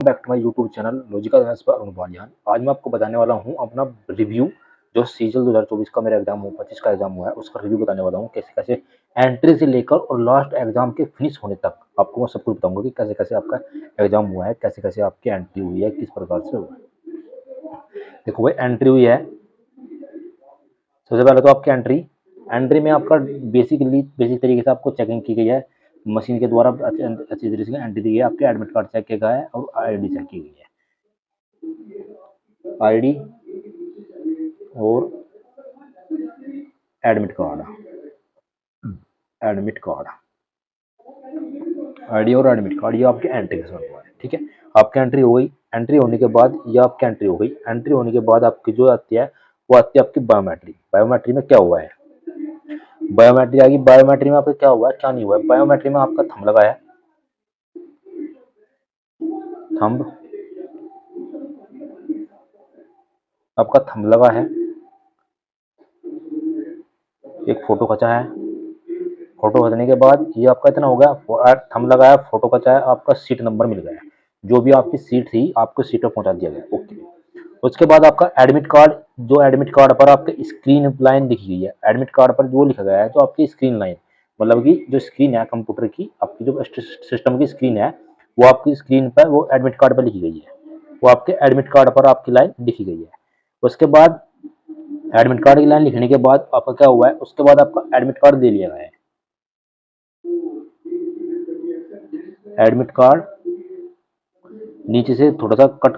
Back to my YouTube channel logical maths पर अरुण बालियान। आज मैं आपको बताने वाला हूं अपना रिव्यू, जो सीजल 2024 का मेरा एग्जाम हुआ, 25 का एग्जाम हुआ है, उसका रिव्यू बताने वाला हूं। कैसे कैसे एंट्री से लेकर और लास्ट एग्जाम के फिनिश होने तक आपको मैं सब कुछ बताऊंगा कि कैसे कैसे आपका एग्जाम हुआ है, कैसे कैसे आपकी एंट्री हुई है, किस प्रकार से हुआ है। देखो भाई, एंट्री हुई है। सबसे पहले तो आपकी एंट्री में आपका बेसिक तरीके से आपको चेकिंग की गई है मशीन के द्वारा। अच्छी तरीके से एंट्री दी है, आपके एडमिट कार्ड चेक किया गया है और आईडी चेक की गई है। आईडी और admit card, admit card, ID और एडमिट कार्ड, ये आपके एंट्री के साथ हुआ है। ठीक है, आपकी एंट्री हो गई। एंट्री होने के बाद ये आपकी एंट्री हो गई। एंट्री होने के बाद आपकी जो आती है वो आती है आपकी बायोमेट्री। बायोमेट्री में क्या हुआ है, बायोमेट्री आएगी। बायोमेट्री में आपका क्या हुआ है, क्या नहीं हुआ है। बायोमेट्री में आपका थंब लगा है, थंब, आपका थंब लगा है, एक फोटो खचा है। फोटो खींचने के बाद ये आपका इतना हो गया, थंब लगाया, फोटो खचाया, आपका सीट नंबर मिल गया। जो भी आपकी सीट थी आपको सीट पर पहुंचा दिया गया। ओके, उसके बाद आपका एडमिट कार्ड, जो एडमिट कार्ड पर आपके स्क्रीन लाइन लिखी गई है, एडमिट कार्ड पर वो लिखा गया है जो आपकी स्क्रीन लाइन, मतलब कि जो स्क्रीन है कंप्यूटर की, आपकी जो सिस्टम की स्क्रीन है, वो आपकी स्क्रीन पर वो एडमिट कार्ड पर लिखी गई है। वो आपके एडमिट कार्ड पर आपकी लाइन लिखी गई है। उसके बाद एडमिट कार्ड की लाइन लिखने के बाद आपका क्या हुआ है, उसके बाद आपका एडमिट कार्ड दे लिया गया है। एडमिट कार्ड नीचे से थोड़ा सा कट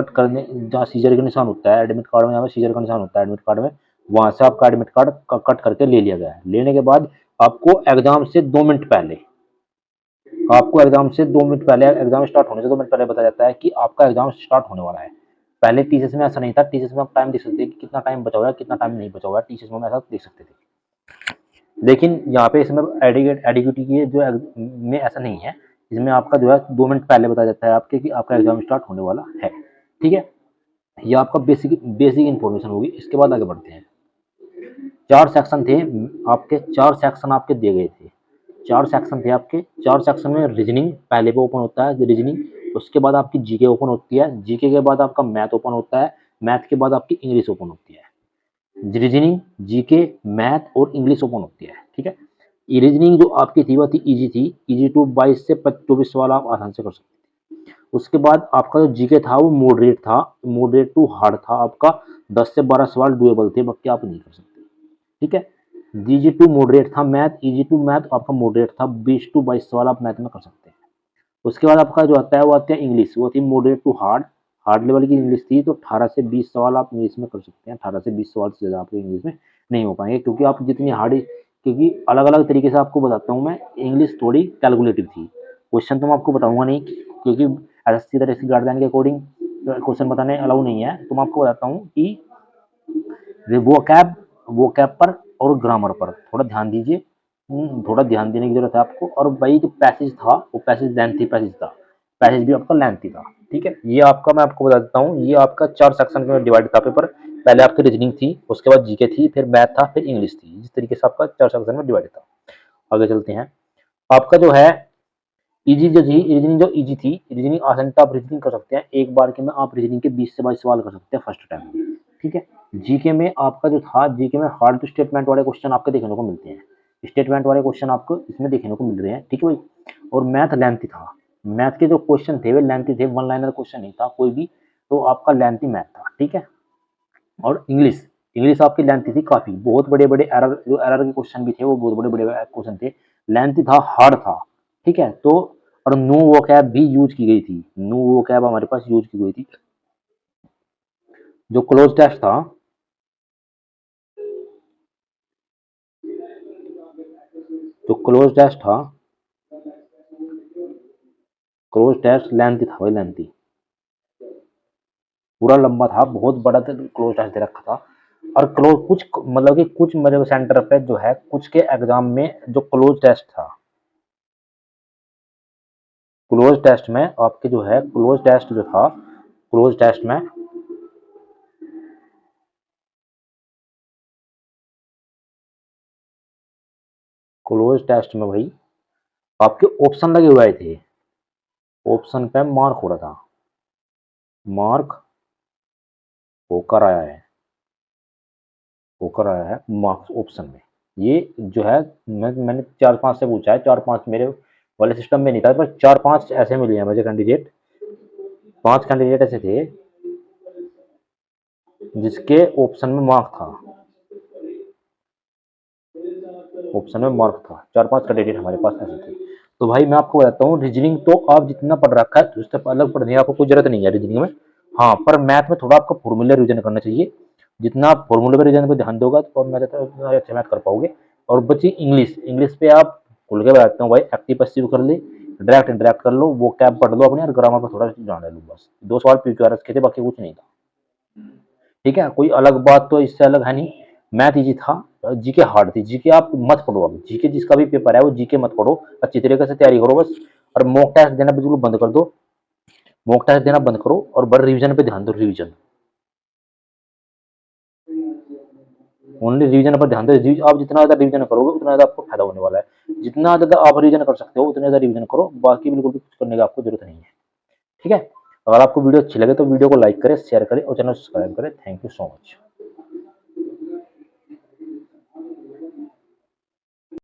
करने, जहाँ सीजर का निशान होता है एडमिट कार्ड में, यहाँ पे सीजर का निशान होता है एडमिट कार्ड में, वहां से आपका एडमिट कार्ड कट करके ले लिया गया है। लेने के बाद आपको एग्जाम से 2 मिनट पहले, आपको एग्जाम से 2 मिनट पहले, एग्जाम स्टार्ट होने से 2 मिनट पहले बताया जाता है कि आपका एग्जाम स्टार्ट होने वाला है। पहले टीसीएस में ऐसा नहीं था। टीसीएस में आप टाइम देख सकते थे कि कितना टाइम बचा हुआ है, कितना टाइम नहीं बचा हुआ है, टीसीएस में ऐसा देख सकते थे। लेकिन यहाँ पे इसमें एडिक्यूटी की जो में ऐसा नहीं है। इसमें आपका जो है 2 मिनट पहले बताया जाता है आपके कि आपका एग्जाम स्टार्ट होने वाला है। ठीक है, ये आपका बेसिक बेसिक इन्फॉर्मेशन होगी। इसके बाद आगे बढ़ते हैं। 4 सेक्शन थे आपके, 4 सेक्शन आपके दिए गए थे। 4 सेक्शन थे आपके। 4 सेक्शन में रीजनिंग पहले पे ओपन होता है, रीजनिंग। उसके बाद आपकी जीके ओपन होती है, जीके के बाद आपका मैथ ओपन होता है, मैथ के बाद आपकी इंग्लिश ओपन होती है। रीजनिंग, जीके, मैथ और इंग्लिश ओपन होती है। ठीक है, रीजनिंग जो आपकी थी वो थी इजी थी, इजी टू 22 से 24 सवाल आप आसान से कर सकते थे। उसके बाद आपका जो जीके था वो मॉडरेट था, मॉडरेट टू हार्ड था आपका। 10 से 12 सवाल डुएबल थे, बाकी आप नहीं कर सकते। ठीक है, जीजी टू मॉडरेट था मैथ, इजी टू मैथ आपका मॉडरेट था, 20 से 22 सवाल आप मैथ में कर सकते हैं। उसके बाद आपका जो आता है वो आती है इंग्लिश, वो थी moderate to hard, hard level की इंग्लिश थी। तो 18 से 20 सवाल आप इंग्लिश में कर सकते हैं। 18 से 20 सवाल से ज़्यादा आपके इंग्लिश में नहीं हो पाएंगे, क्योंकि आप जितनी हार्ड, क्योंकि अलग अलग तरीके से आपको बताता हूँ मैं, इंग्लिश थोड़ी कैलकुलेटिव थी। क्वेश्चन तो मैं आपको बताऊंगा नहीं, क्योंकि एसएससी तरह की गाइडलाइन के अकॉर्डिंग क्वेश्चन बताने अलाउ नहीं है। तो मैं आपको बताता हूँ कि वो कैब, वो कैब पर और ग्रामर पर थोड़ा ध्यान दीजिए। थोड़ा ध्यान देने की जरूरत है आपको। और भाई जो पैसेज था वो पैसेज लेंथी पैसेज था, पैसेज भी आपका लेंथी था। ठीक है, ये आपका मैं आपको बता देता हूँ, ये आपका 4 सेक्शन में डिवाइड था पेपर। पहले आपकी रीजनिंग थी, उसके बाद जीके थी, फिर मैथ था, फिर इंग्लिश थी। इस तरीके से आपका 4 सेक्शन में डिवाइड था। आगे चलते हैं। आपका जो है इजी जो थी, रीजनिंग जो इजी थी, रीजनिंग आसान था, आप रीजनिंग कर सकते हैं एक बार के में। आप रीजनिंग के 20 से 22 सवाल कर सकते हैं फर्स्ट टाइम में। ठीक है, जीके में आपका जो था, जीके में हार्ड टू स्टेटमेंट वाले क्वेश्चन आपके देखने को मिलते हैं। स्टेटमेंट वाले क्वेश्चन आपको इसमें देखने को मिल रहे हैं। ठीक है भाई, और मैथ लेंथी था। मैथ के जो क्वेश्चन थे वे लेंथी थे, वन लाइनर क्वेश्चन नहीं था कोई भी, तो आपका लेंथी मैथ था। ठीक है, और इंग्लिश, इंग्लिश आपकी लेंथी थी काफी, बहुत बड़े बड़े एरर, जो एरर के क्वेश्चन भी थे वो बहुत बड़े बड़े क्वेश्चन थे। लेंथी था, हार्ड था। ठीक है, तो और नो वो कैब भी यूज की गई थी, नो वो कैब हमारे पास यूज की गई थी। जो क्लोज टेस्ट था, जो क्लोज टेस्ट था, क्लोज टेस्ट लेंथी था भाई, लेंथी पूरा लंबा था, बहुत बड़ा क्लोज टेस्ट दे रखा था। और क्लोज कुछ मतलब कि कुछ मेरे सेंटर पे जो है, कुछ के एग्जाम में जो क्लोज टेस्ट था, क्लोज टेस्ट में आपके जो है, क्लोज टेस्ट जो था, क्लोज टेस्ट में, क्लोज टेस्ट में भाई आपके ऑप्शन लगे हुए थे, ऑप्शन पे मार्क हो रहा था। मार्क होकर आया है, होकर आया है मार्क्स ऑप्शन में। ये जो है मैंने 4-5 से पूछा है, 4-5 मेरे वाले सिस्टम में नहीं था, पर 4-5 ऐसे मिले हैं मुझे कैंडिडेट, 5 कैंडिडेट ऐसे थे जिसके ऑप्शन में मार्क था, ऑप्शन में मार्क था। 4-5 कैंडिडेट हमारे पास ऐसे थे। तो भाई मैं आपको बताता हूँ, रीजनिंग तो आप जितना पढ़ रखा है उससे अलग पढ़ने की आपको कोई जरूरत नहीं है रीजनिंग में। हाँ, पर मैथ में थोड़ा आपको फॉर्मूला रिविजन करना चाहिए। जितना आप फॉर्मूला पे रिविजन पे ध्यान दोगे तो मैं अच्छा मैथ कर पाओगे। और बच्चे इंग्लिश, इंग्लिश पे आप खुल के बताता हूँ भाई, एक्टिव पैसिव कर ले, डायरेक्ट इंटरेक्ट कर लो, वो कैब पढ़ लो अपने, और ग्रामर पर थोड़ा ध्यान दे लो बस। 2 सवाल PQRS के थे, बाकी कुछ नहीं था। ठीक है, कोई अलग बात तो इससे अलग है नहीं। मैथ इजी था, जीके हार्ड थी। जीके आप मत पढ़ो, अब जीके जिसका भी पेपर है वो जीके मत पढ़ो, अच्छी तरीके से तैयारी करो बस। और मॉक टेस्ट देना बिल्कुल बंद कर दो, मॉक टेस्ट देना बंद करो और बस रिवीजन पे ध्यान दो, रिवीजन, ओनली रिवीजन पर ध्यान दो। आप जितना ज़्यादा रिवीजन करोगे उतना ज़्यादा आपको फायदा होने वाला है। जितना ज़्यादा आप रिवीजन कर सकते हो उतना ज़्यादा रिवीजन करो, बाकी बिल्कुल भी कुछ करने की आपको जरूरत नहीं है। ठीक है, अगर आपको वीडियो अच्छी लगे तो वीडियो को लाइक करें, शेयर करें और चैनल सब्सक्राइब करें। Thank you so much.